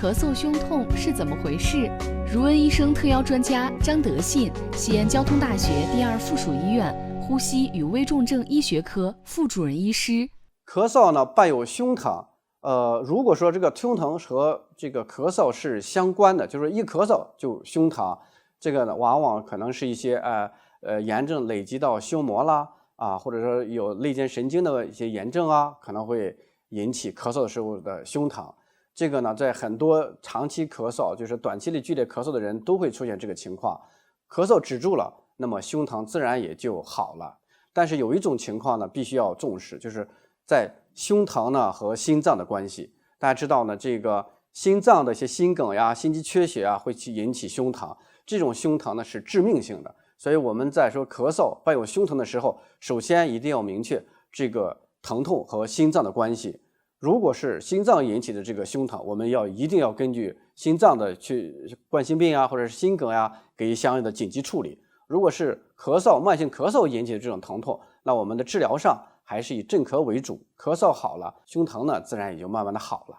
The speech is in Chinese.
咳嗽胸痛是怎么回事？如恩医生特邀专家张德信，西安交通大学第2附属医院呼吸与危重症医学科副主任医师。咳嗽呢伴有胸疼，如果说这个胸疼和这个咳嗽是相关的，就是一咳嗽就胸疼，这个呢往往可能是一些炎症累积到胸膜啦或者说有肋间神经的一些炎症可能会引起咳嗽的时候的胸疼。这个呢在很多长期咳嗽，就是短期里剧烈咳嗽的人都会出现这个情况，咳嗽止住了，那么胸疼自然也就好了。但是有一种情况呢必须要重视，就是在胸疼呢和心脏的关系。大家知道呢，这个心脏的一些心梗呀、心肌缺血会去引起胸疼，这种胸疼呢是致命性的。所以我们在说咳嗽伴有胸疼的时候，首先一定要明确这个疼痛和心脏的关系。如果是心脏引起的这个胸疼，我们一定要根据心脏的去冠心病或者是心梗给予相应的紧急处理。如果是慢性咳嗽引起的这种疼痛，那我们的治疗上还是以镇咳为主，咳嗽好了，胸疼呢自然也就慢慢的好了。